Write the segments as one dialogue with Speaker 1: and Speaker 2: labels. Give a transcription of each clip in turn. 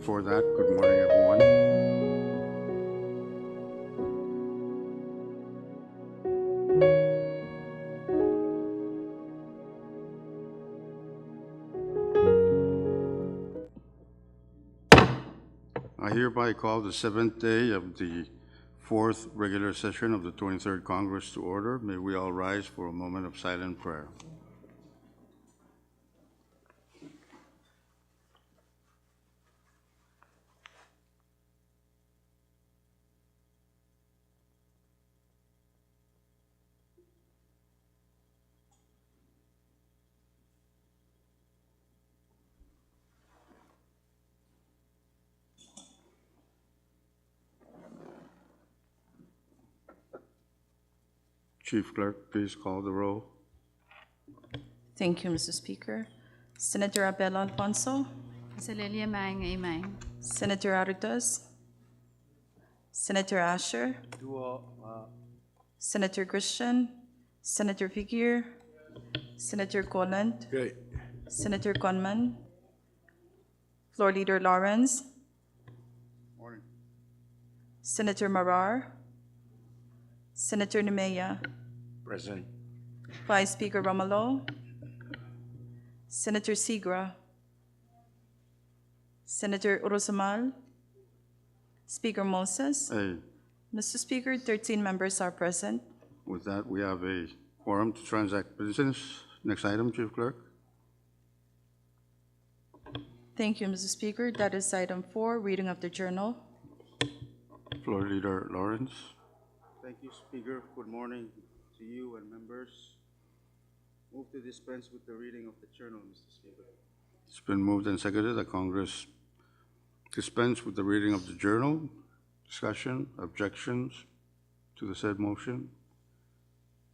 Speaker 1: before that, good morning, everyone. I hereby call the seventh day of the fourth regular session of the 23rd Congress to order. May we all rise for a moment of silent prayer. Chief Clerk, please call the roll.
Speaker 2: Thank you, Mr. Speaker. Senator Abel Alfonso,
Speaker 3: Zalelia Maing.
Speaker 2: Senator Aritos, Senator Asher, Senator Christian, Senator Figuer, Senator Colland, Senator Conman, Floor Leader Lawrence,
Speaker 1: Morning.
Speaker 2: Senator Marar, Senator Nemea,
Speaker 4: Present.
Speaker 2: Vice Speaker Romalo, Senator Sigra, Senator Urusamal, Speaker Moses.
Speaker 1: Hey,
Speaker 2: Mr. Speaker, 13 members are present.
Speaker 1: with that, we have a quorum to transact business. Next item, Chief Clerk.
Speaker 2: Thank you, Mr. Speaker. That is item 4, reading of the journal.
Speaker 1: Floor Leader Lawrence.
Speaker 5: Thank you, Speaker. Good morning to you and members. Move to dispense with the reading of the journal, Mr. Speaker.
Speaker 1: It's been moved and seconded that Congress dispense with the reading of the journal. Discussion, objections to the said motion?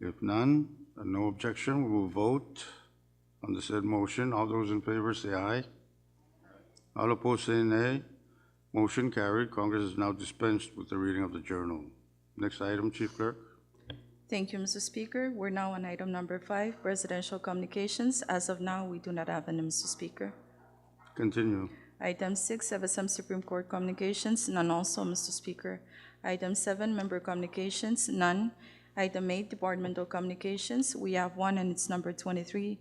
Speaker 1: If none, and no objection, we will vote on the said motion. All those in favor say aye. All opposed say nay. Motion carried. Congress is now dispensed with the reading of the journal. Next item, Chief Clerk.
Speaker 2: Thank you, Mr. Speaker. We're now on item number 5, presidential communications. As of now, we do not have any, Mr. Speaker.
Speaker 1: Continue.
Speaker 2: Item 6, CFSM Supreme Court communications, none also, Mr. Speaker. Item 7, member communications, none. Item 8, departmental communications, we have one, and it's number 23-58,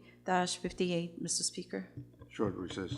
Speaker 2: Mr. Speaker.
Speaker 1: Short recess.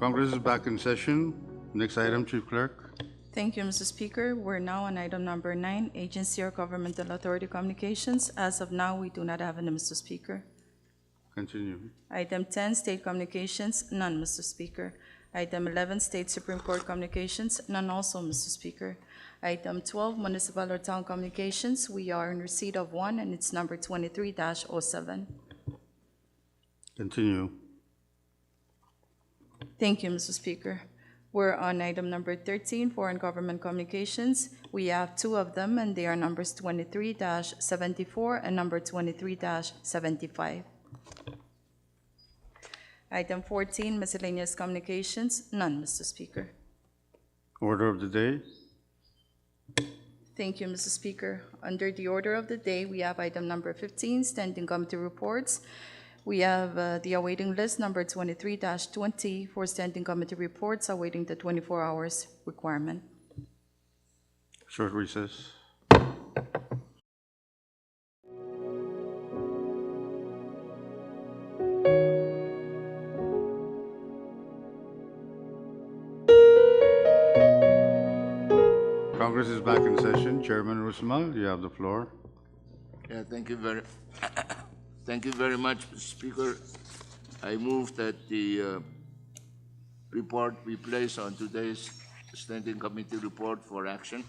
Speaker 1: Congress is back in session. Next item, Chief Clerk.
Speaker 2: Thank you, Mr. Speaker. We're now on item number 9, agency or governmental authority communications. As of now, we do not have any, Mr. Speaker.
Speaker 1: Continue.
Speaker 2: Item 10, state communications, none, Mr. Speaker. Item 11, state Supreme Court communications, none also, Mr. Speaker. Item 12, municipal or town communications, we are in receipt of one, and it's number 23-07.
Speaker 1: Continue.
Speaker 2: Thank you, Mr. Speaker. We're on item number 13, foreign government communications. We have two of them, and they are numbers 23-74 and number 23-75. Item 14, miscellaneous communications, none, Mr. Speaker.
Speaker 1: Order of the day.
Speaker 2: Thank you, Mr. Speaker. Under the order of the day, we have item number 15, standing committee reports. We have the awaiting list, number 23-20, for standing committee reports, awaiting the 24 hours requirement.
Speaker 1: Short recess. Congress is back in session. Chairman Rusma, you have the floor.
Speaker 4: Yeah, thank you very much, Mr. Speaker. I move that the report be placed on today's standing committee report for action.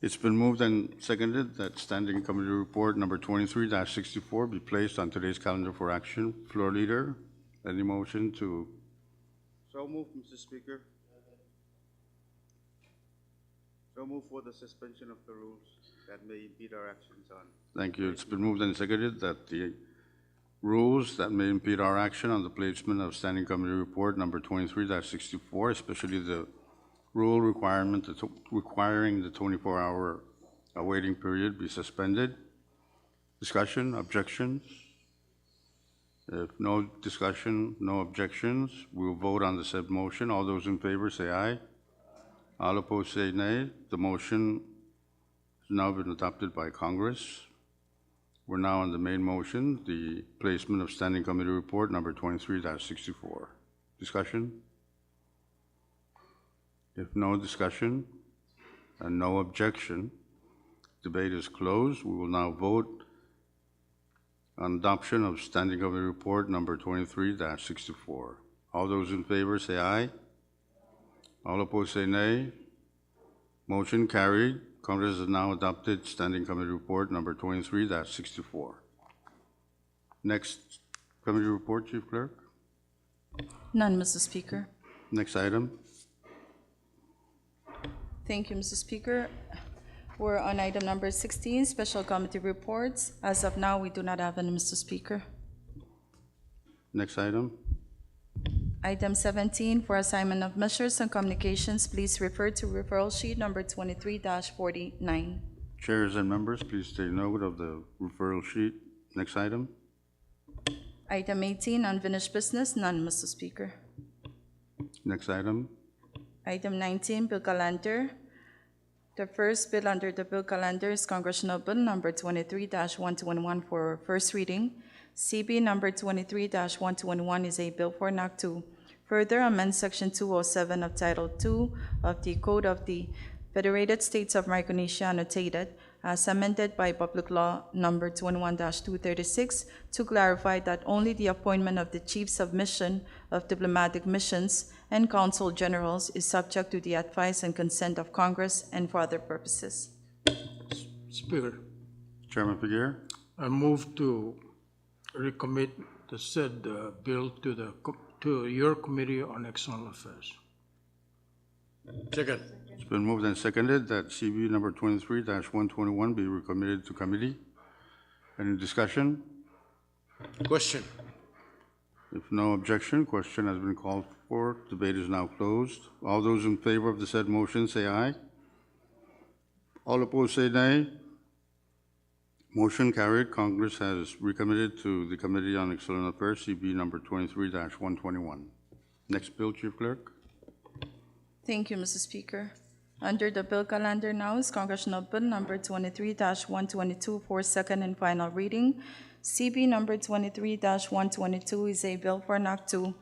Speaker 1: It's been moved and seconded that standing committee report number 23-64 be placed on today's calendar for action. Floor leader, any motion to?
Speaker 5: So moved, Mr. Speaker. So move for the suspension of the rules that may impede our actions on.
Speaker 1: Thank you. It's been moved and seconded that the rules that may impede our action on the placement of standing committee report number 23-64, especially the rule requiring the 24-hour awaiting period, be suspended. Discussion, objections? If no discussion, no objections, we will vote on the said motion. All those in favor say aye. All opposed say nay. The motion has now been adopted by Congress. We're now on the main motion, the placement of standing committee report number 23-64. Discussion? If no discussion and no objection, debate is closed. We will now vote on adoption of standing committee report number 23-64. All those in favor say aye. All opposed say nay. Motion carried. Congress has now adopted standing committee report number 23-64. Next committee report, Chief Clerk.
Speaker 2: None, Mr. Speaker.
Speaker 1: Next item.
Speaker 2: Thank you, Mr. Speaker. We're on item number 16, special committee reports. As of now, we do not have any, Mr. Speaker.
Speaker 1: Next item.
Speaker 2: Item 17, for assignment of measures and communications, please refer to referral sheet number 23-49.
Speaker 1: Chairs and members, please take note of the referral sheet. Next item.
Speaker 2: Item 18, unfinished business, none, Mr. Speaker.
Speaker 1: Next item.
Speaker 2: Item 19, bill calendar. The first bill under the bill calendar is Congressional Bill number 23-121 for first reading. CB number 23-121 is a bill for an act to further amend Section 207 of Title II of the Code of the Federated States of Micronesia annotated as amended by Public Law number 21-236 to clarify that only the appointment of the chiefs of mission of diplomatic missions and consul generals is subject to the advice and consent of Congress and for other purposes.
Speaker 6: Speaker,
Speaker 1: Chairman Figueroa.
Speaker 6: I move to recommit the said bill to your Committee on External Affairs. Second.
Speaker 1: It's been moved and seconded that CB number 23-121 be recommitted to committee. Any discussion?
Speaker 6: Question.
Speaker 1: If no objection, question has been called for. Debate is now closed. All those in favor of the said motion say aye. All opposed say nay. Motion carried. Congress has recommitted to the Committee on External Affairs, CB number 23-121. Next bill, Chief Clerk.
Speaker 2: Thank you, Mr. Speaker. Under the bill calendar now is Congressional Bill number 23-122 for second and final reading. CB number 23-122 is a bill for an act to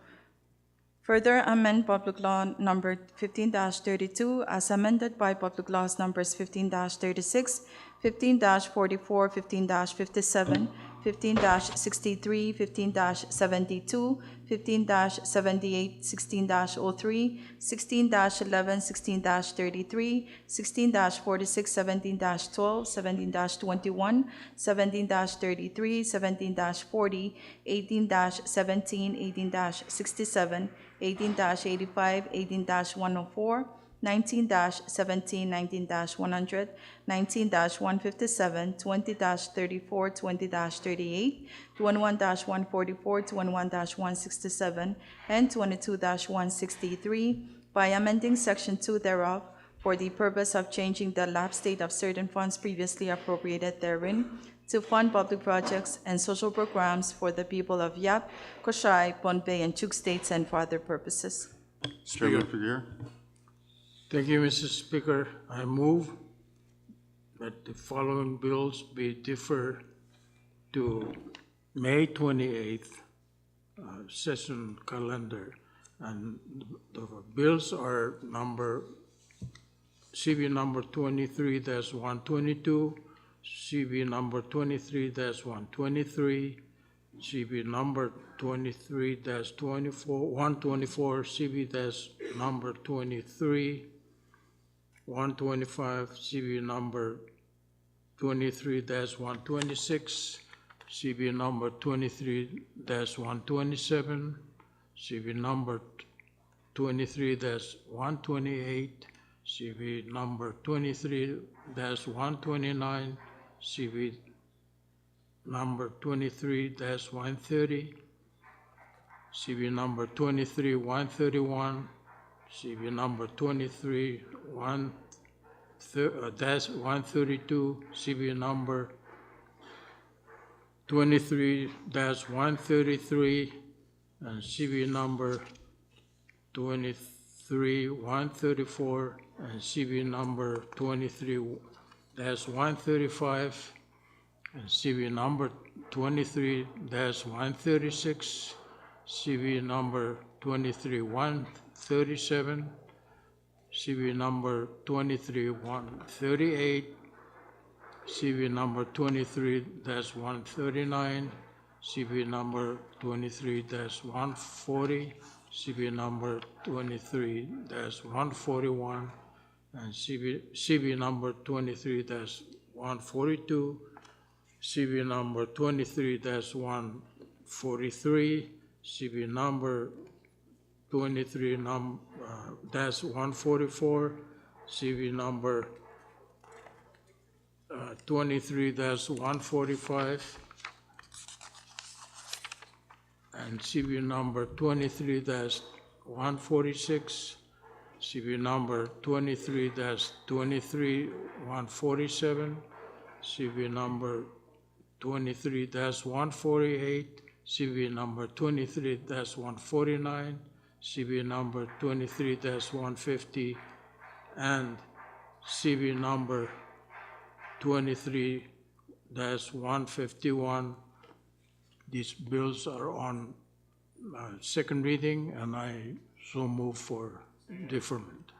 Speaker 2: Further amend Public Law Number 15-32 as amended by Public Laws Numbers 15-36, 15-44, 15-57, 15-63, 15-72, 15-78, 16-03, 16-11, 16-33, 16-46, 17-12, 17-21, 17-33, 17-40, 18-17, 18-67, 18-85, 18-104, 19-17, 19-100, 19-157, 20-34, 20-38, 21-144, 21-167, and 22-163 by amending Section 2 thereof for the purpose of changing the lapse date of certain funds previously appropriated therein to fund public projects and social programs for the people of Yap, Koshai, Pohnpei, and Chuk states and for other purposes.
Speaker 1: Chairman Figueroa.
Speaker 6: Thank you, Mr. Speaker. I move that the following bills be deferred to May 28th session calendar. And the bills are CB number 23-122, CB number 23-123, CB number 23-124, CB number 23, 125, CB number 23-126, CB number 23-127, CB number 23-128, CB number 23-129, CB number 23-130, CB number 23-131, CB number 23-132, CB number 23-133, and CB number 23-134, and CB number 23-135, and CB number 23-136, CB number 23-137, CB number 23-138, CB number 23-139, CB number 23-140, CB number 23-141, and CB number 23-142, CB number 23-143, CB number 23-144, CB number 23-145, and CB number 23-146, CB number 23-147, CB number 23-148, CB number 23-149, CB number 23-150, and CB number 23-151. These bills are on second reading, and I so move for deferment.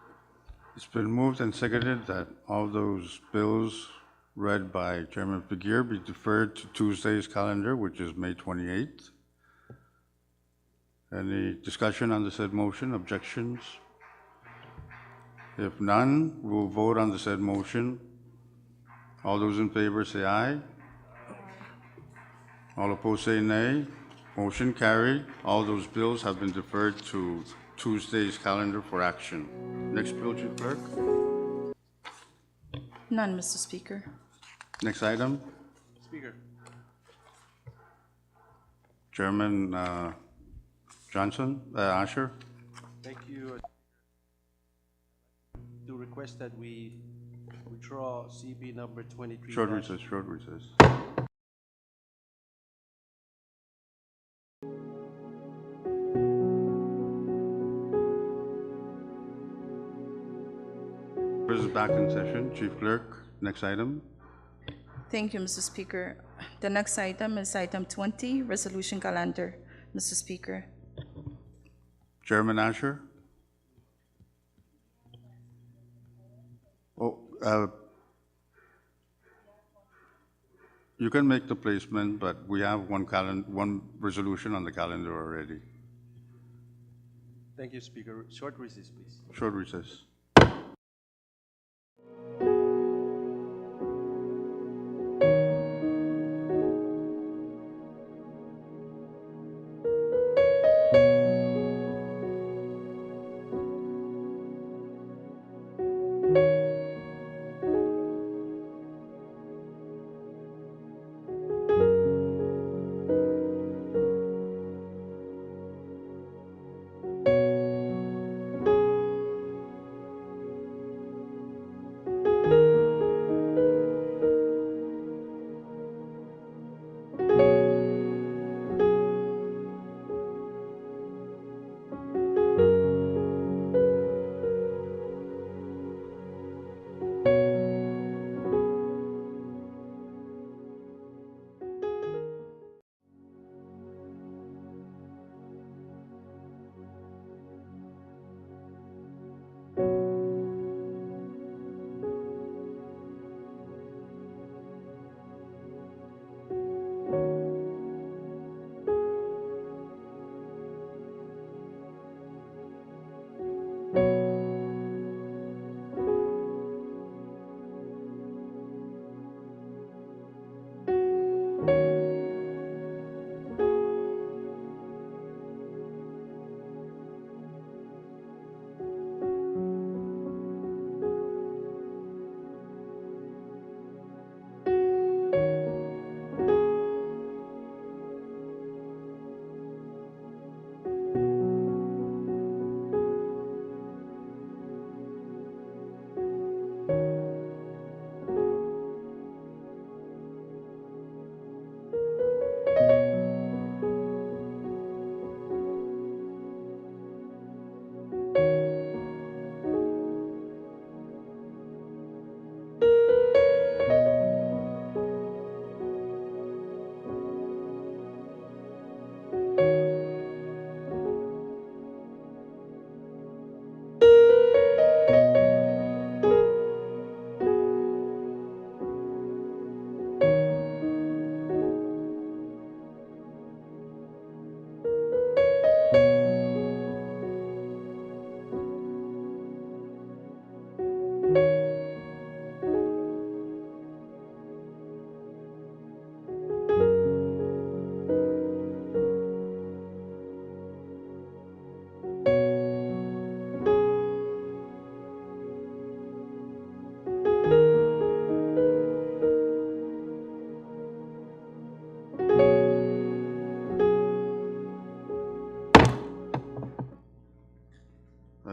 Speaker 1: It's been moved and seconded that all those bills read by Chairman Figueroa be deferred to Tuesday's calendar, which is May 28th. Any discussion on the said motion, objections? If none, we'll vote on the said motion. All those in favor say aye. All opposed say nay. Motion carried. All those bills have been deferred to Tuesday's calendar for action. Next bill, Chief Clerk.
Speaker 2: None, Mr. Speaker.
Speaker 1: Next item.
Speaker 5: Speaker.
Speaker 1: Chairman Asher.
Speaker 5: Thank you. To request that we withdraw CB number 23.
Speaker 1: Short recess, short recess. This is back in session. Chief Clerk, next item.
Speaker 2: Thank you, Mr. Speaker. The next item is item 20, resolution calendar, Mr. Speaker.
Speaker 1: Chairman Asher? Oh, you can make the placement, but we have one resolution on the calendar already.
Speaker 7: Thank you, Speaker. Short recess, please.
Speaker 1: Short recess.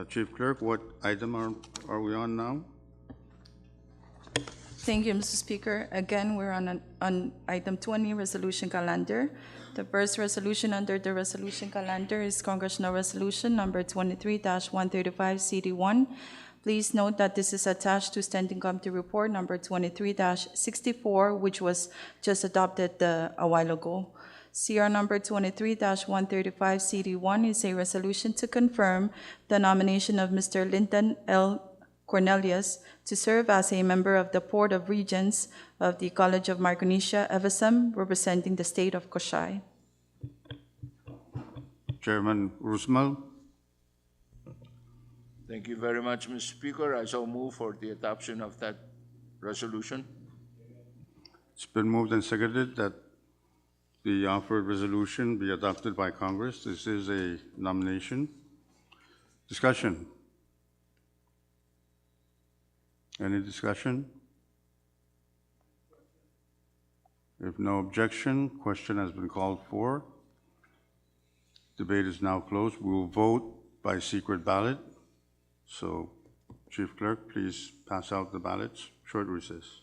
Speaker 1: Chief Clerk, what item are we on now?
Speaker 2: Thank you, Mr. Speaker. Again, we're on item 20, resolution calendar. The first resolution under the resolution calendar is Congressional Resolution Number 23-135 CD1. Please note that this is attached to Standing Committee Report Number 23-64, which was just adopted a while ago. CR number 23-135 CD1 is a resolution to confirm the nomination of Mr. Lyndon L. Cornelius to serve as a member of the Board of Regents of the College of Micronesia, CFSM, representing the state of Koshai.
Speaker 1: Chairman Rusmal?
Speaker 4: Thank you very much, Mr. Speaker. I so move for the adoption of that resolution.
Speaker 1: It's been moved and seconded that the offered resolution be adopted by Congress. This is a nomination. Discussion? Any discussion? If no objection, question has been called for. Debate is now closed. We will vote by secret ballot. So, Chief Clerk, please pass out the ballots. Short recess.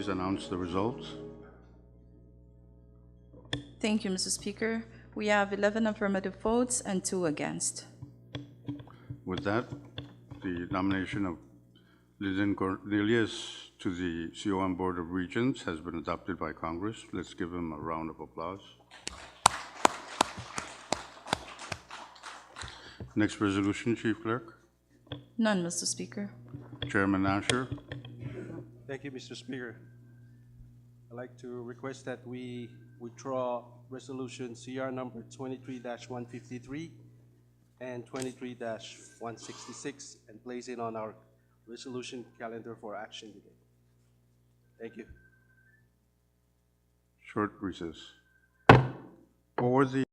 Speaker 1: please announce the results?
Speaker 2: Thank you, Mr. Speaker. We have 11 affirmative votes and 2 against.
Speaker 1: With that, the nomination of Lyndon Cornelius to the COM Board of Regents has been adopted by Congress. Let's give him a round of applause. Next resolution, Chief Clerk.
Speaker 2: None, Mr. Speaker.
Speaker 1: Chairman Asher.
Speaker 7: Thank you, Mr. Speaker. I'd like to request that we withdraw resolution CR number 23-153 and 23-166 and place it on our resolution calendar for action today. Thank you.
Speaker 1: Short recess. For the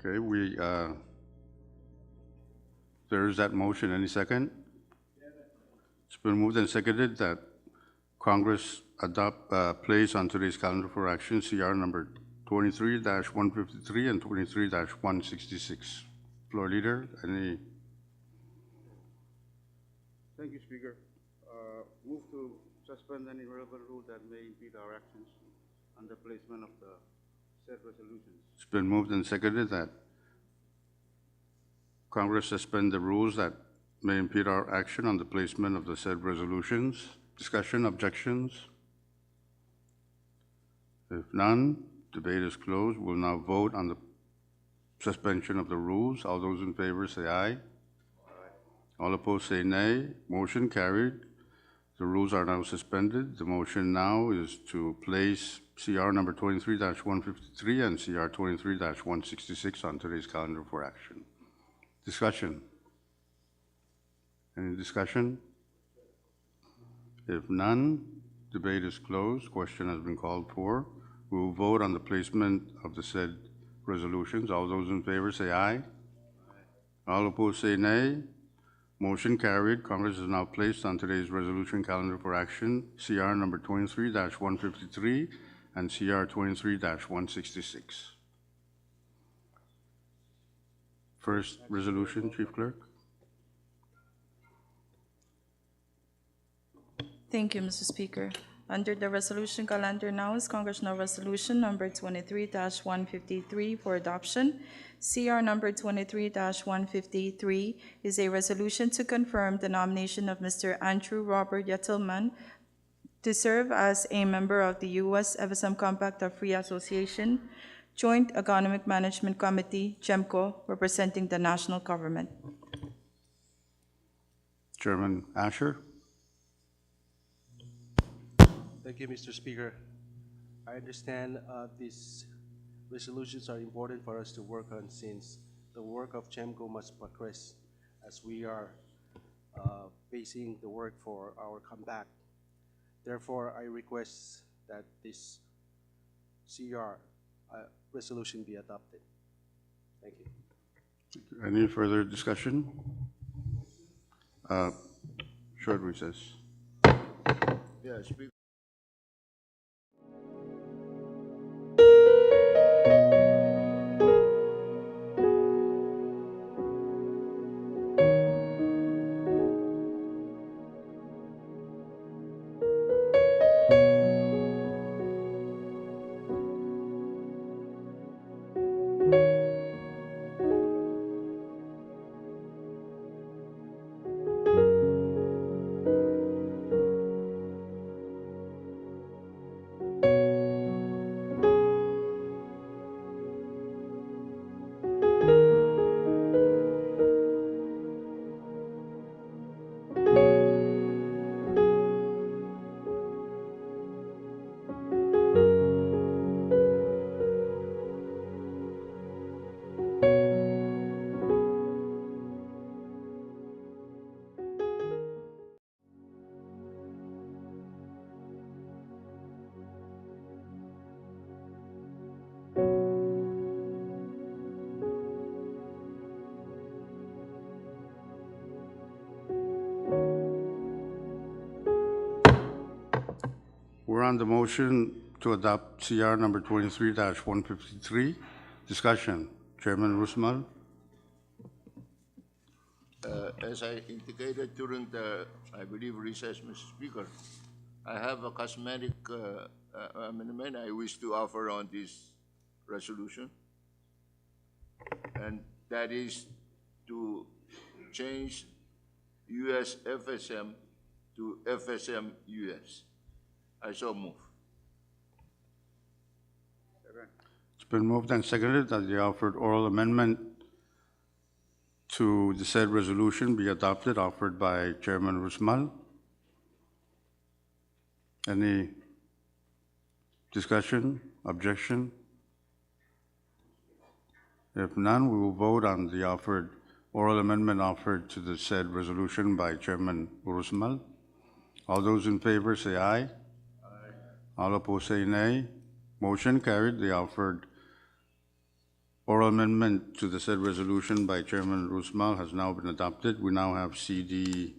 Speaker 1: okay, there is that motion. Any second? It's been moved and seconded that Congress place on today's calendar for action CR number 23-153 and 23-166. Floor Leader, any?
Speaker 5: Thank you, Speaker. Move to suspend any relevant rule that may impede our actions on the placement of the said resolutions.
Speaker 1: It's been moved and seconded that Congress suspend the rules that may impede our action on the placement of the said resolutions. Discussion, objections? If none, debate is closed. We'll now vote on the suspension of the rules. All those in favor say aye. Aye. All opposed say nay. Motion carried. The rules are now suspended. The motion now is to place CR number 23-153 and CR 23-166 on today's calendar for action. Discussion. Any discussion? If none, debate is closed. Question has been called for. We will vote on the placement of the said resolutions. All those in favor say aye. Aye. All opposed say nay. Motion carried. Congress is now placed on today's resolution calendar for action, CR number 23-153 and CR 23-166. First resolution, Chief Clerk.
Speaker 2: Thank you, Mr. Speaker. Under the resolution calendar now is Congressional Resolution number 23-153 for adoption. CR number 23-153 is a resolution to confirm the nomination of Mr. Andrew Robert Yetilman to serve as a member of the U.S. FSM Compact of Free Association, Joint Economic Management Committee, GEMCO, representing the national government.
Speaker 1: Chairman Asher.
Speaker 7: Thank you, Mr. Speaker. I understand these resolutions are important for us to work on since the work of GEMCO must progress as we are facing the work for our comeback. Therefore, I request that this CR resolution be adopted. Thank you.
Speaker 1: Any further discussion? Short recess.
Speaker 4: Yeah, Speaker.
Speaker 1: we're on the motion to adopt CR number 23-153. Discussion. Chairman Rusmal.
Speaker 4: As I indicated during the, I believe, recess, Mr. Speaker, I have a cosmetic amendment I wish to offer on this resolution. And that is to change US FSM to FSM US. I so move.
Speaker 1: It's been moved and seconded that the offered oral amendment to the said resolution be adopted, offered by Chairman Rusmal. Any discussion, objection? If none, we will vote on the offered oral amendment offered to the said resolution by Chairman Rusmal. All those in favor say aye. Aye. All opposed say nay. Motion carried. The offered oral amendment to the said resolution by Chairman Rusmal has now been adopted. We now have CD1.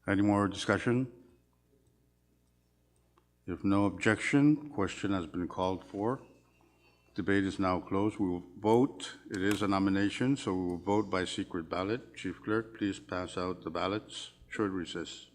Speaker 1: Any more discussion? If no objection, question has been called for. Debate is now closed. We will vote. It is a nomination, so we will vote by secret ballot. Chief Clerk, please pass out the ballots. Short recess.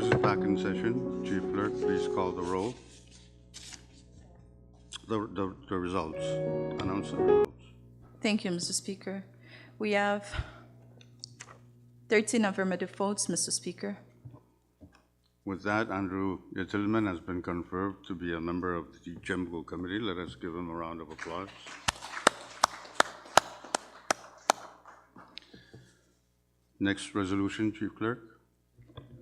Speaker 1: Congress is back in session. Chief Clerk, please call the roll. The results. Announce the results.
Speaker 2: Thank you, Mr. Speaker. We have 13 affirmative votes, Mr. Speaker.
Speaker 1: With that, Andrew Yetilman has been confirmed to be a member of the GEMCO committee. Let us give him a round of applause. Next resolution, Chief Clerk.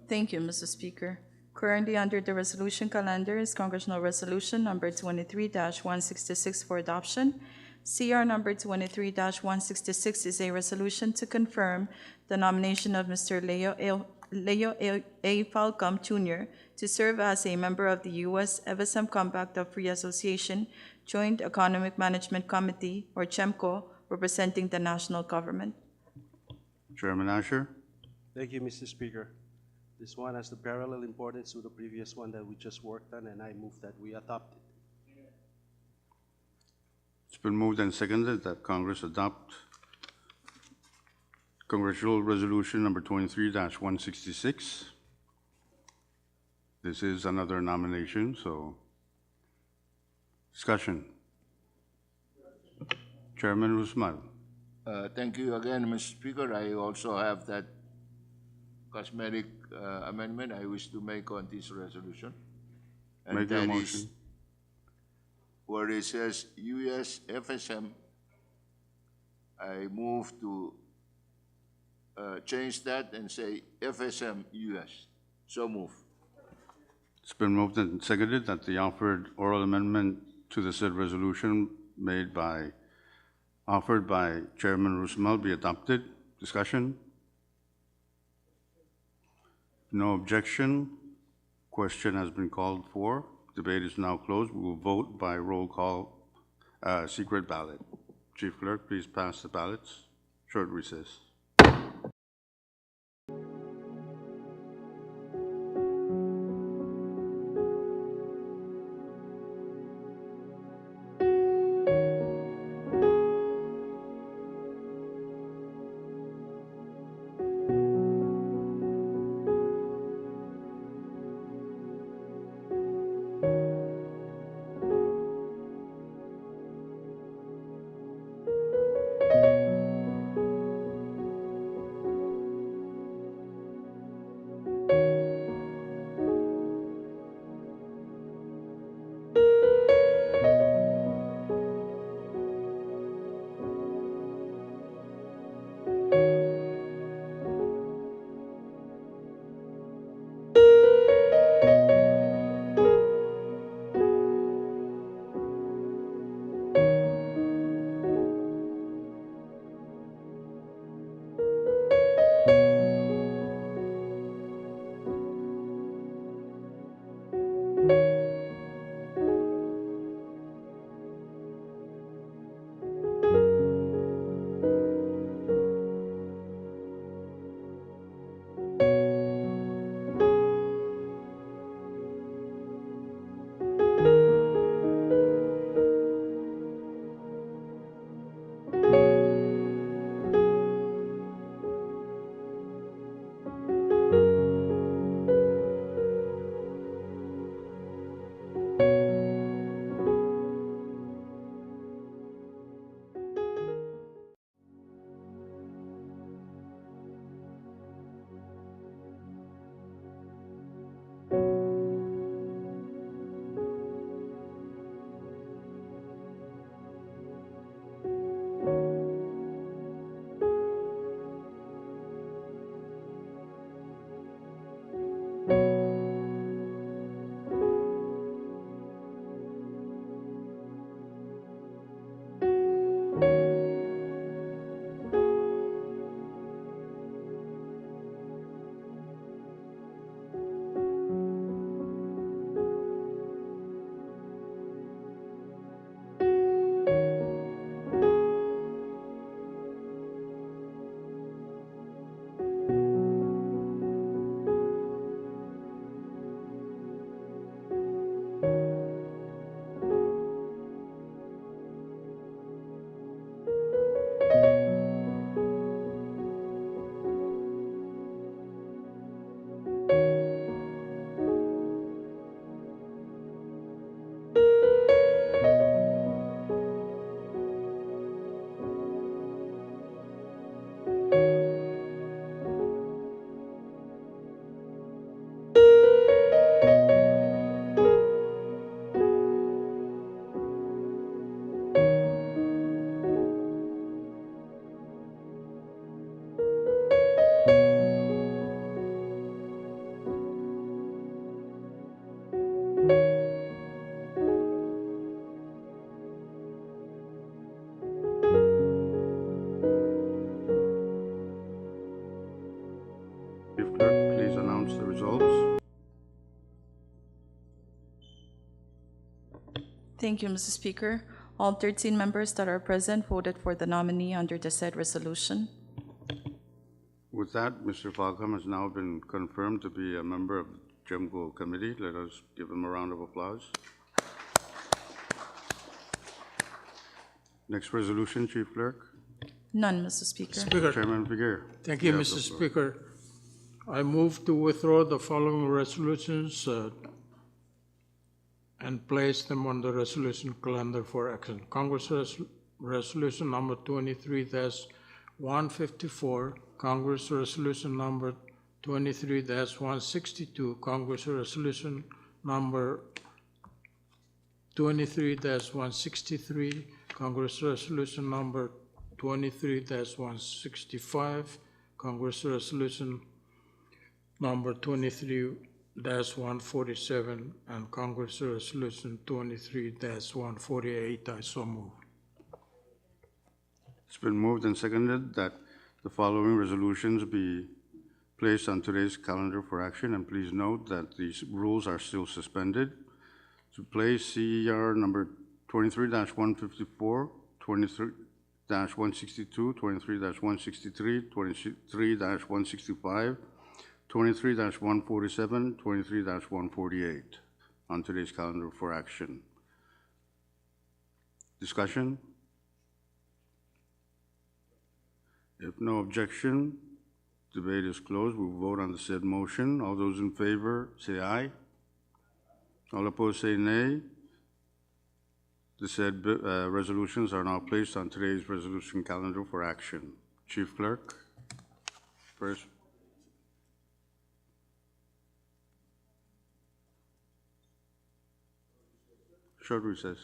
Speaker 2: Thank you, Mr. Speaker. Currently under the resolution calendar is Congressional Resolution Number 23-166 for adoption. CR Number 23-166 is a resolution to confirm the nomination of Mr. Leo A. Falcom Jr. to serve as a member of the U.S. FSM Compact of Free Association Joint Economic Management Committee, or CHEMCO, representing the national government.
Speaker 1: Chairman Asher.
Speaker 7: Thank you, Mr. Speaker. This one has the parallel importance to the previous one that we just worked on, and I move that we adopt it.
Speaker 1: It's been moved and seconded that Congress adopt Congressional Resolution Number 23-166. This is another nomination, so discussion. Chairman Usman.
Speaker 4: Thank you again, Mr. Speaker. I also have that cosmetic amendment I wish to make on this resolution. And
Speaker 1: Make your
Speaker 4: that
Speaker 1: motion.
Speaker 4: is where it says US FSM, I move to change that and say FSM US. So move.
Speaker 1: It's been moved and seconded that the offered oral amendment to the said resolution offered by Chairman Rusmal be adopted. Discussion? No objection. Question has been called for. Debate is now closed. We will vote by roll call, secret ballot. Chief Clerk, please pass the ballots. Short recess.
Speaker 2: Thank you, Mr. Speaker. All 13 members that are present voted for the nominee under the said resolution.
Speaker 1: With that, Mr. Falcom has now been confirmed to be a member of the GEMCO committee. Let us give him a round of applause. Next resolution, Chief Clerk.
Speaker 2: None, Mr. Speaker.
Speaker 6: Speaker,
Speaker 1: Chairman Figueroa.
Speaker 6: thank you,
Speaker 1: have the
Speaker 6: Mr.
Speaker 1: floor.
Speaker 6: Speaker. I move to withdraw the following resolutions and place them on the resolution calendar for action. Congress Resolution number 23-154, Congress Resolution number 23-162, Congress Resolution number 23-163, Congress Resolution number 23-165, Congress Resolution number 23-147, and Congress Resolution 23-148. I so move.
Speaker 1: It's been moved and seconded that the following resolutions be placed on today's calendar for action, and please note that these rules are still suspended. To place CER number 23-154, 23-162, 23-163, 23-165, 23-147, 23-148 on today's calendar for action. Discussion? If no objection, debate is closed. We'll vote on the said motion. All those in favor, say aye. All opposed, say nay. The said resolutions are now placed on today's resolution calendar for action. Chief Clerk, first. Short recess.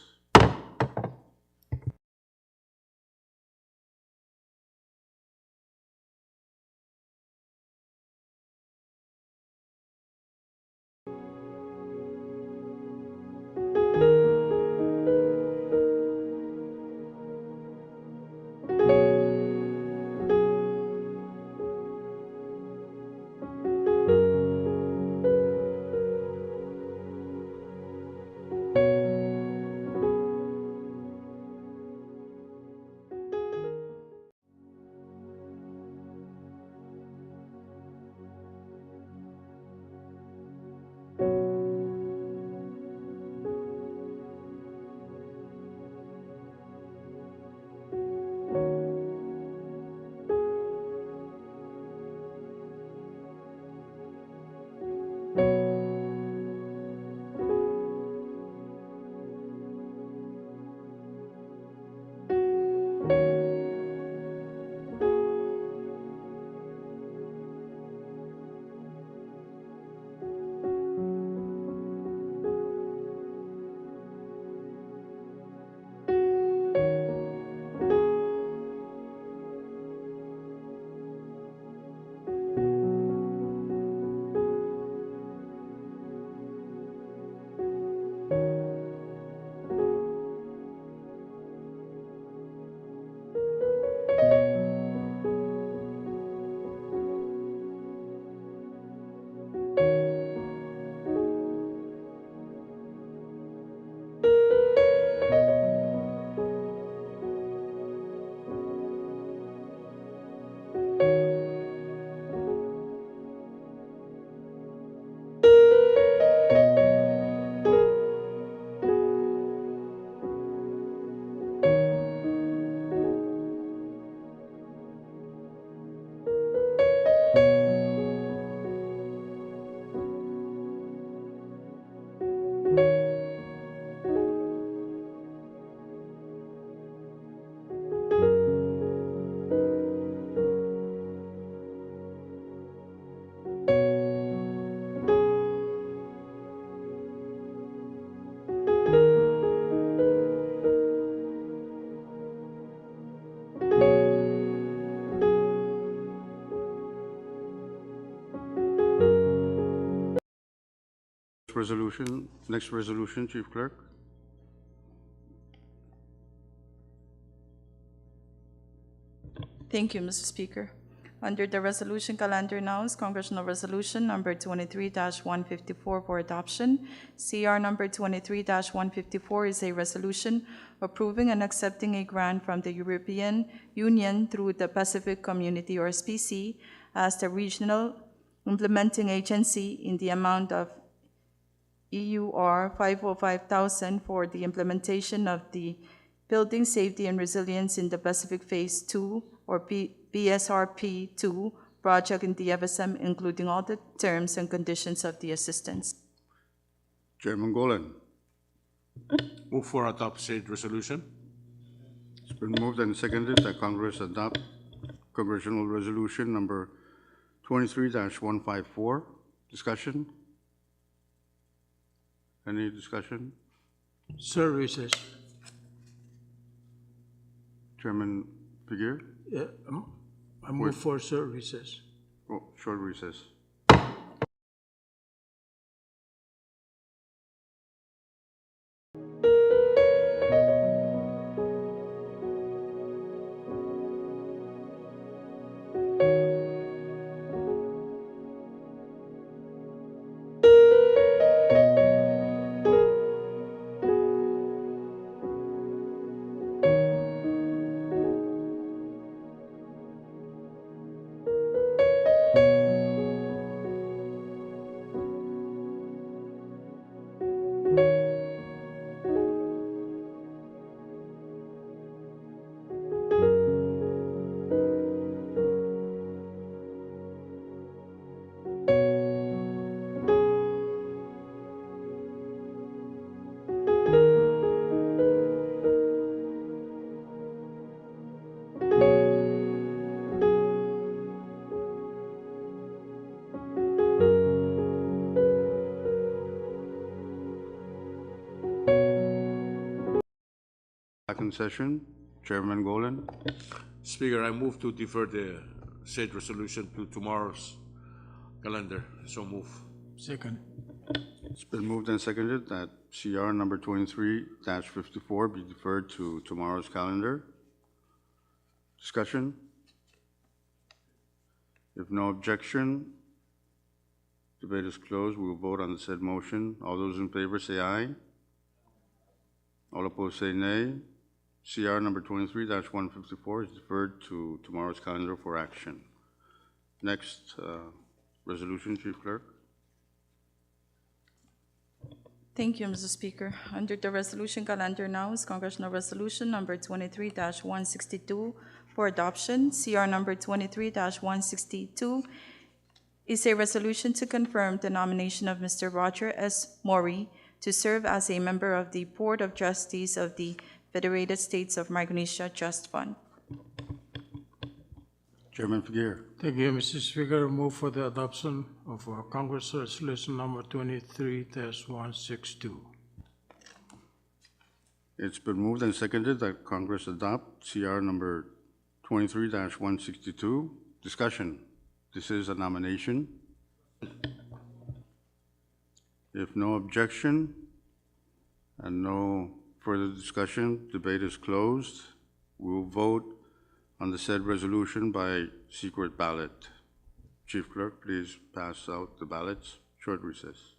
Speaker 1: Next resolution, Chief Clerk.
Speaker 2: Thank you, Mr. Speaker. Under the resolution calendar now is Congressional Resolution Number 23-154 for adoption. CR Number 23-154 is a resolution approving and accepting a grant from the European Union through the Pacific Community, or SPC, as the regional implementing agency in the amount of EUR 505,000 for the implementation of the Building Safety and Resilience in the Pacific Phase 2, or BSRP 2 project in the FSM, including all the terms and conditions of the assistance.
Speaker 1: Chairman Golan.
Speaker 8: Move for adopt said resolution.
Speaker 1: It's been moved and seconded that Congress adopt Congressional Resolution Number 23-154. Discussion? Any discussion?
Speaker 6: Sir, recess.
Speaker 1: Chairman Figueroa?
Speaker 6: Yeah, I move for sir recess.
Speaker 1: Oh, short recess. Second session, Chairman Golan.
Speaker 8: Speaker, I move to defer the said resolution to tomorrow's calendar. So move.
Speaker 6: Second.
Speaker 1: It's been moved and seconded that CR number 23-54 be deferred to tomorrow's calendar. Discussion? If no objection, debate is closed. We will vote on the said motion. All those in favor say aye. All opposed say nay. CR number 23-154 is deferred to tomorrow's calendar for action. Next resolution, Chief Clerk.
Speaker 2: Thank you, Mr. Speaker. Under the resolution calendar now is Congressional Resolution Number 23-162 for adoption. CR Number 23-162 is a resolution to confirm the nomination of Mr. Roger S. Maury to serve as a member of the Board of Trustees of the Federated States of Micronesia Trust Fund.
Speaker 1: Chairman Figueroa.
Speaker 6: Thank you, Mr. Speaker. Move for the adoption of Congress Resolution Number 23-162.
Speaker 1: It's been moved and seconded that Congress adopt CR number 23-162. Discussion. This is a nomination. If no objection and no further discussion, debate is closed. We will vote on the said resolution by secret ballot. Chief Clerk, please pass out the ballots. Short recess.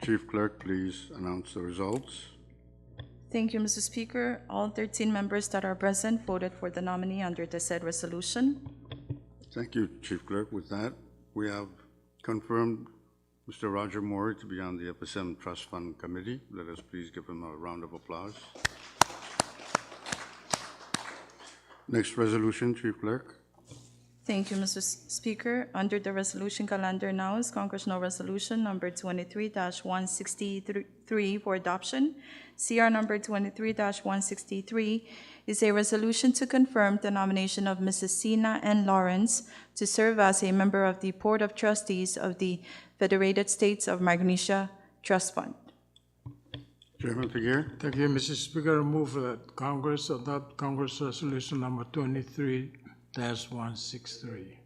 Speaker 1: Chief Clerk, please announce the results.
Speaker 2: Thank you, Mr. Speaker. All 13 members that are present voted for the nominee under the said resolution.
Speaker 1: Thank you, Chief Clerk. With that, we have confirmed Mr. Roger Mori to be on the FSM Trust Fund Committee. Let us please give him a round of applause. Next resolution, Chief Clerk.
Speaker 2: Thank you, Mr. Speaker. Under the resolution calendar now is Congressional Resolution number 23-163 for adoption. CR number 23-163 is a resolution to confirm the nomination of Mrs. Sina N. Lawrence to serve as a member of the Board of Trustees of the Federated States of Micronesia Trust Fund.
Speaker 1: Chairman Figueroa.
Speaker 6: Thank you, Mr. Speaker. I move that Congress adopt Congress Resolution number 23-163.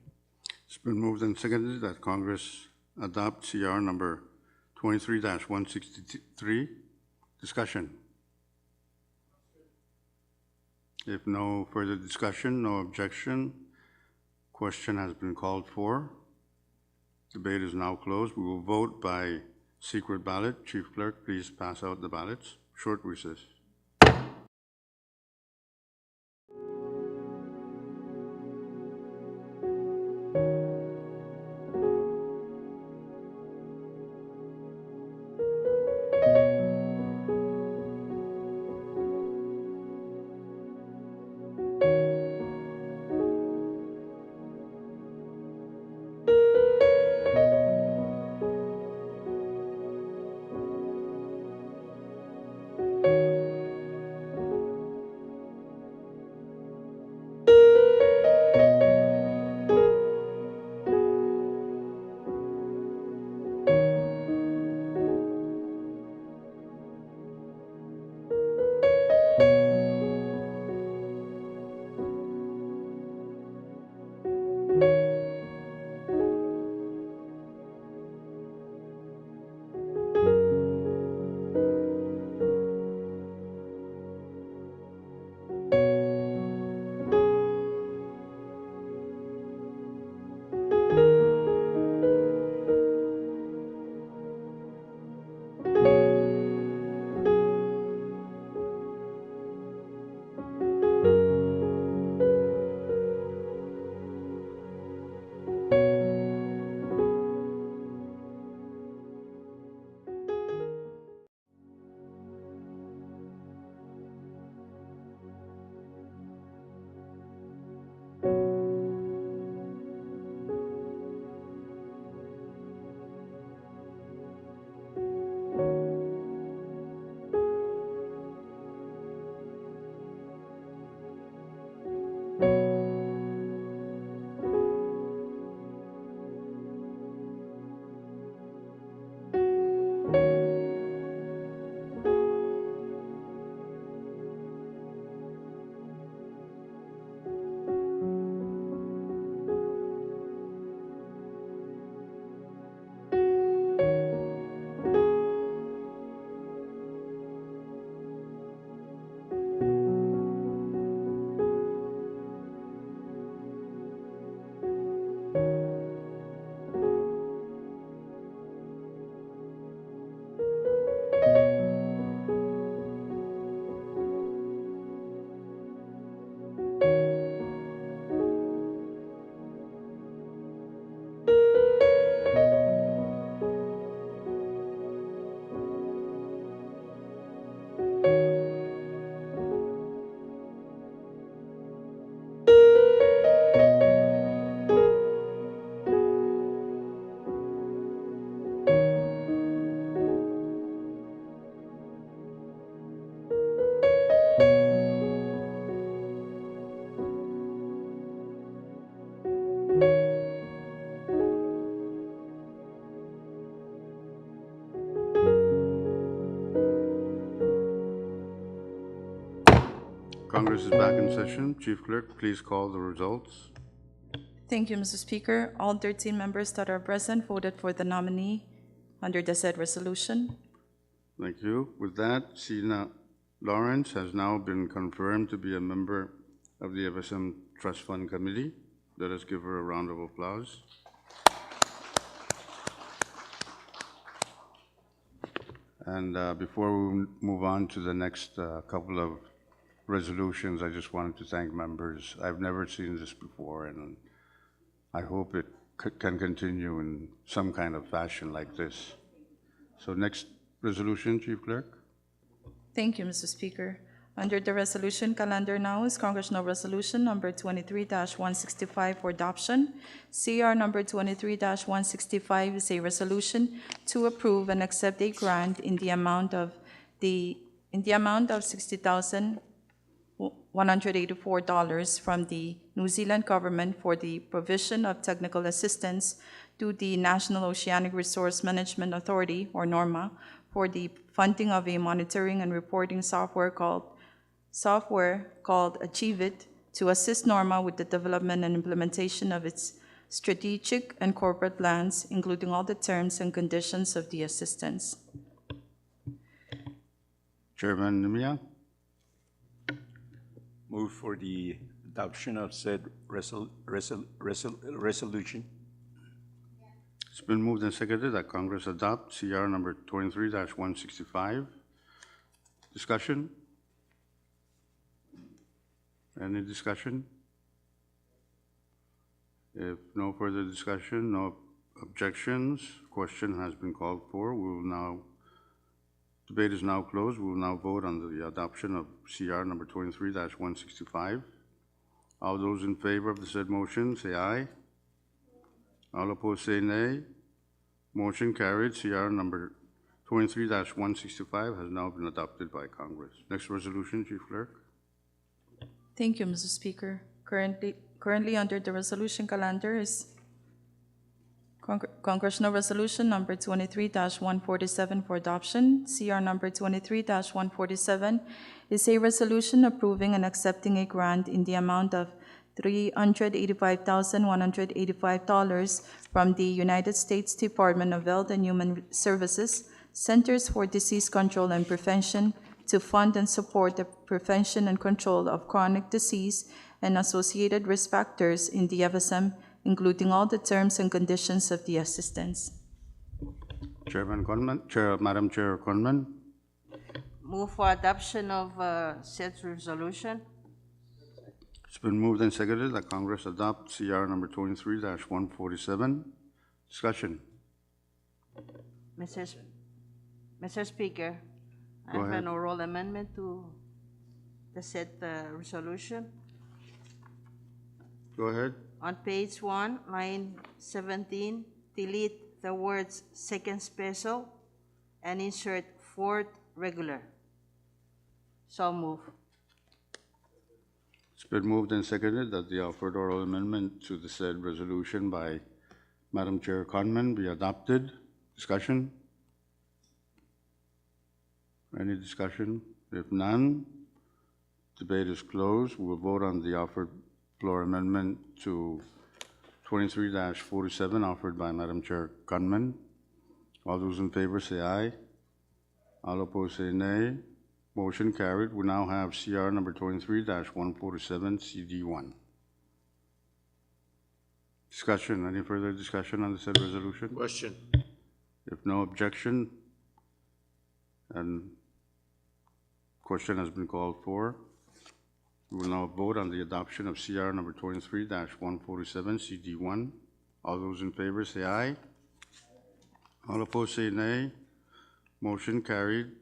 Speaker 1: It's been moved and seconded that Congress adopt CR number 23-163. Discussion. If no further discussion, no objection, question has been called for. Debate is now closed. We will vote by secret ballot. Chief Clerk, please pass out the ballots. Short recess. Congress is back in session. Chief Clerk, please call the results.
Speaker 2: Thank you, Mr. Speaker. All 13 members that are present voted for the nominee under the said resolution.
Speaker 1: Thank you. With that, Sina Lawrence has now been confirmed to be a member of the FSM Trust Fund Committee. Let us give her a round of applause. And before we move on to the next couple of resolutions, I just wanted to thank members. I've never seen this before, and I hope it can continue in some kind of fashion like this. So next resolution, Chief Clerk.
Speaker 2: Thank you, Mr. Speaker. Under the resolution calendar now is Congressional Resolution number 23-165 for adoption. CR number 23-165 is a resolution to approve and accept a grant in the amount of $60,184 from the New Zealand government for the provision of technical assistance to the National Oceanic Resource Management Authority, or NORMA, for the funding of a monitoring and reporting software called Achieve It to assist NORMA with the development and implementation of its strategic and corporate plans, including all the terms and conditions of the assistance.
Speaker 1: Chairman Nemia.
Speaker 9: Move for the adoption of said resolution.
Speaker 1: It's been moved and seconded that Congress adopt CR number 23-165. Discussion? Any discussion? If no further discussion, no objections, question has been called for. Debate is now closed. We will now vote on the adoption of CR number 23-165. All those in favor of the said motion, say aye. All opposed, say nay. Motion carried. CR number 23-165 has now been adopted by Congress. Next resolution, Chief Clerk.
Speaker 2: Thank you, Mr. Speaker. Currently under the resolution calendar is Congressional Resolution number 23-147 for adoption. CR number 23-147 is a resolution approving and accepting a grant in the amount of $385,185 from the United States Department of Health and Human Services, Centers for Disease Control and Prevention, to fund and support the prevention and control of chronic disease and associated risk factors in the FSM, including all the terms and conditions of the assistance.
Speaker 1: Madam Chair Conman.
Speaker 10: Move for adoption of said resolution.
Speaker 1: It's been moved and seconded that Congress adopt CR number 23-147. Discussion.
Speaker 10: Mr. Speaker, I
Speaker 1: Go
Speaker 10: have
Speaker 1: ahead.
Speaker 10: an oral amendment to the said resolution.
Speaker 1: Go ahead.
Speaker 10: On page 1, line 17, delete the words second special and insert fourth regular. So move.
Speaker 1: It's been moved and seconded that the offered oral amendment to the said resolution by Madam Chair Conman be adopted. Discussion? Any discussion? If none, debate is closed. We'll vote on the offered floor amendment to 23-47 offered by Madam Chair Conman. All those in favor say aye. All opposed say nay. Motion carried. We now have CR number 23-147, CD1. Discussion. Any further discussion on the said resolution?
Speaker 8: Question.
Speaker 1: If no objection, and question has been called for, we will now vote on the adoption of CR number 23-147, CD1. All those in favor say aye. All opposed say nay. Motion carried.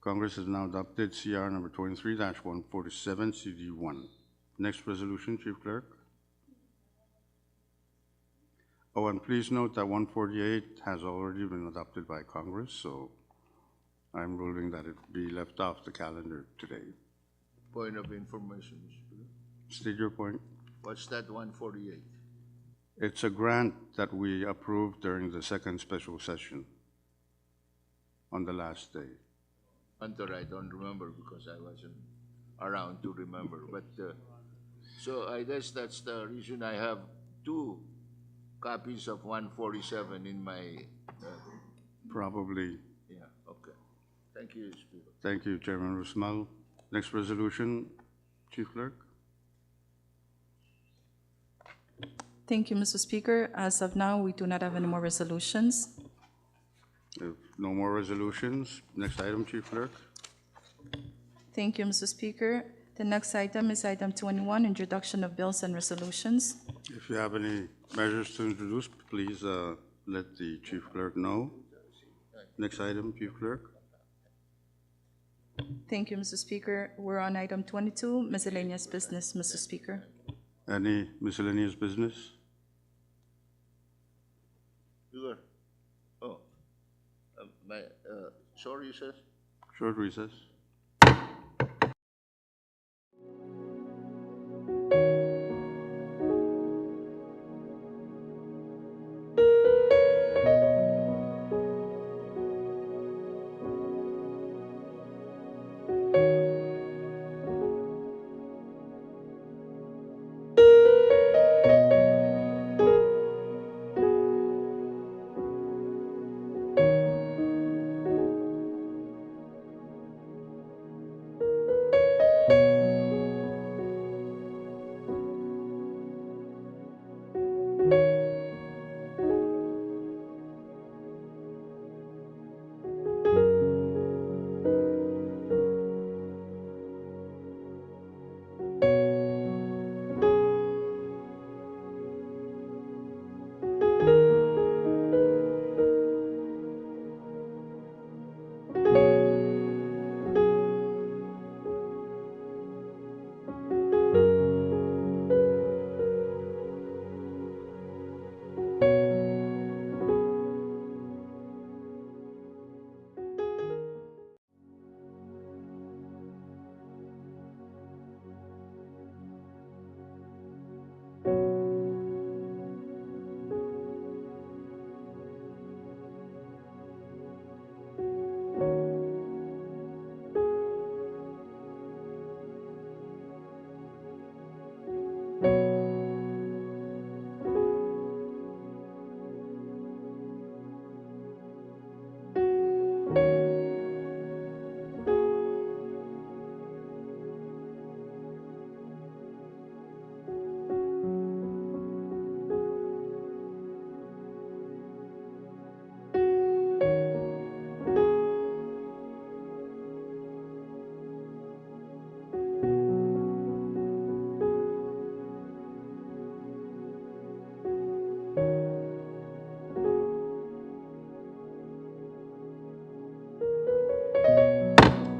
Speaker 1: Congress has now adopted CR number 23-147, CD1. Next resolution, Chief Clerk. Oh, and please note that 148 has already been adopted by Congress, so I'm ruling that it be left off the calendar today.
Speaker 4: Point of information, Mr. Speaker.
Speaker 1: State your point.
Speaker 4: What's that 148?
Speaker 1: It's a grant that we approved during the second special session on the last day.
Speaker 4: Hunter, I don't remember because I wasn't around to remember. But so I guess that's the reason I have two copies of 147 in my.
Speaker 1: Probably.
Speaker 4: Yeah. Okay. Thank you, Speaker.
Speaker 1: Thank you, Chairman Rusmal. Next resolution, Chief Clerk.
Speaker 2: Thank you, Mr. Speaker. As of now, we do not have any more resolutions.
Speaker 1: If no more resolutions, next item, Chief Clerk.
Speaker 2: Thank you, Mr. Speaker. The next item is item 21, introduction of bills and resolutions.
Speaker 1: If you have any measures to introduce, please let the Chief Clerk know. Next item, Chief Clerk.
Speaker 2: Thank you, Mr. Speaker. We're on item 22, miscellaneous business, Mr. Speaker.
Speaker 1: Any miscellaneous business?
Speaker 4: Speaker. Oh, sorry, sir.
Speaker 1: Short recess.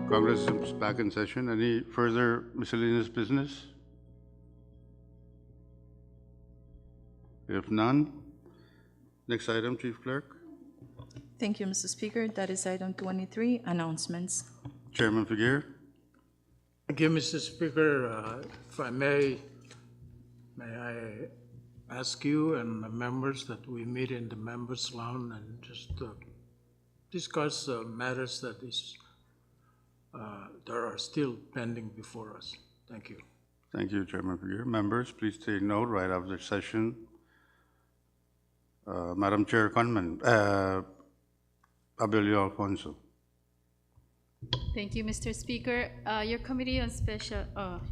Speaker 1: Congress is back in session. Any further miscellaneous business? If none, next item, Chief Clerk.
Speaker 2: Thank you, Mr. Speaker. That is item 23, announcements.
Speaker 1: Chairman Figueroa.
Speaker 6: Thank you, Mr. Speaker. If I may I ask you and the members that we meet in the members' lounge and just discuss matters that are still pending before us. Thank you.
Speaker 1: Thank you, Chairman Figueroa. Members, please take note right after session. Madam Chair Conman, Abilio Alfonso.
Speaker 3: Thank you, Mr. Speaker. Your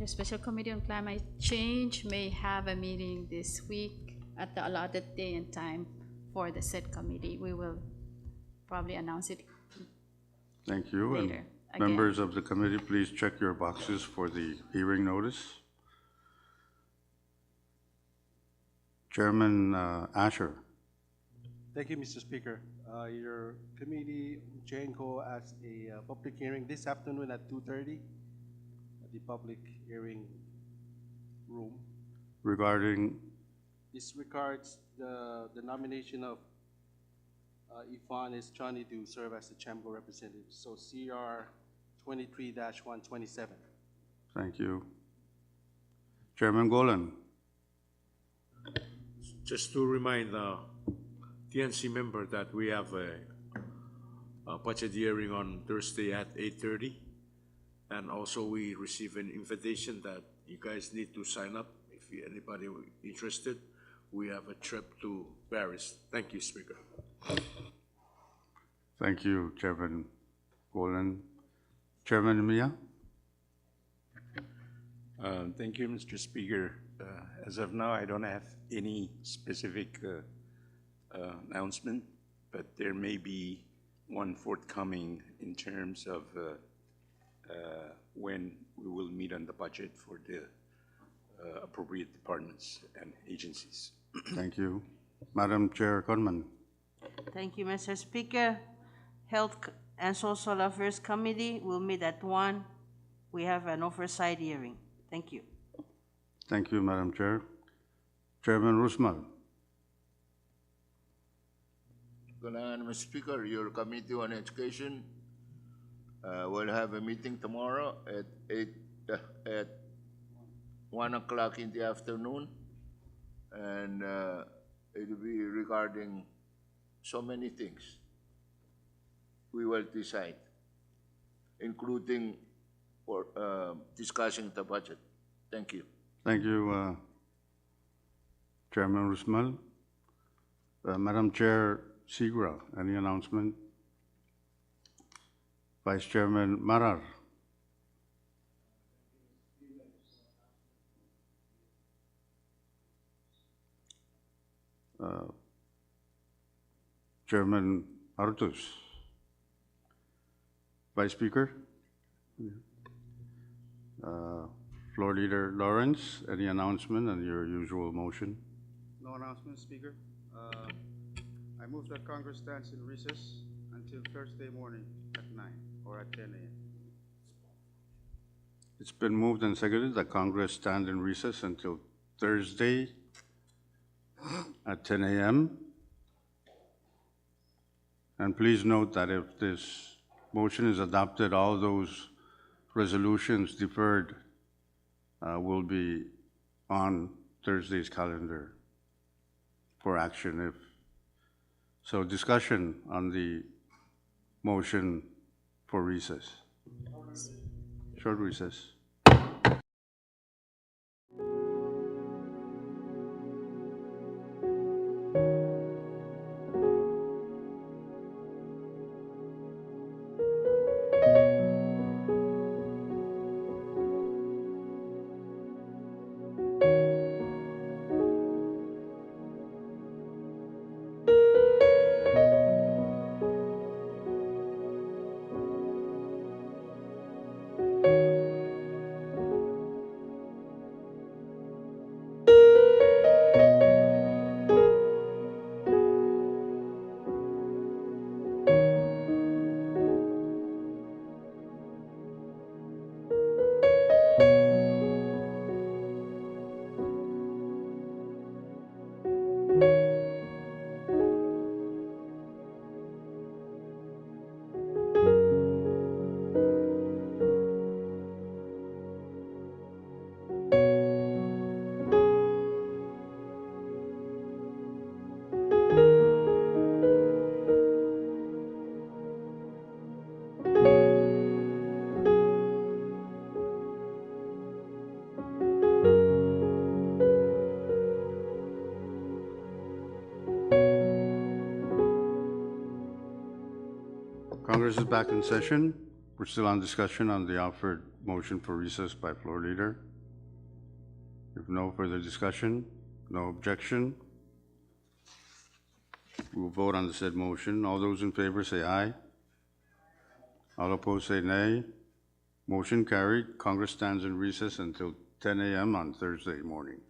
Speaker 3: special committee on climate change may have a meeting this week at the allotted day and time for the said committee. We will probably announce it
Speaker 1: Thank you.
Speaker 3: later.
Speaker 1: And
Speaker 3: Again.
Speaker 1: members of the committee, please check your boxes for the hearing notice. Chairman Asher.
Speaker 7: Thank you, Mr. Speaker. Your committee, JNCO, has a public hearing this afternoon at 2:30 at the public hearing room.
Speaker 1: Regarding,
Speaker 7: This regards the nomination of Ifan Johnny to serve as the CHAMCO representative, so CR 23-127.
Speaker 1: thank you. Chairman Golan.
Speaker 8: Just to remind the TNC member that we have a budget hearing on Thursday at 8:30. And also we receive an invitation that you guys need to sign up if anybody interested. We have a trip to Paris. Thank you, Speaker.
Speaker 1: Thank you, Chairman Golan. Chairman Mia.
Speaker 9: Thank you, Mr. Speaker. As of now, I don't have any specific announcement, but there may be one forthcoming in terms of when we will meet on the budget for the appropriate departments and agencies.
Speaker 1: Thank you. Madam Chair Conman.
Speaker 10: Thank you, Mr. Speaker. Health and Social Affairs Committee will meet at 1. We have an oversight hearing. Thank you.
Speaker 1: Thank you, Madam Chair. Chairman Rusmal.
Speaker 4: Good night, Mr. Speaker. Your Committee on Education will have a meeting tomorrow at 1 o'clock in the afternoon, and it will be regarding so many things we will decide, including for discussing the budget. Thank you.
Speaker 1: Thank you, Chairman Rusmal. Madam Chair Sigra, any announcement? Vice Chairman Marar. Chairman Artus. Vice Speaker? Floor Leader Lawrence, any announcement and your usual motion?
Speaker 5: No announcement, Speaker. I move that Congress stands in recess until Thursday morning at 9 or at 10 a.m.
Speaker 1: It's been moved and seconded that Congress stand in recess until Thursday at 10 a.m. And please note that if this motion is adopted, all those resolutions deferred will be on Thursday's calendar for action. So discussion on the motion for recess. Short recess. Congress is back in session. We're still on discussion on the offered motion for recess by floor leader. If no further discussion, no objection, we will vote on the said motion. All those in favor say aye. All opposed say nay. Motion carried. Congress stands in recess until 10 a.m. on Thursday morning.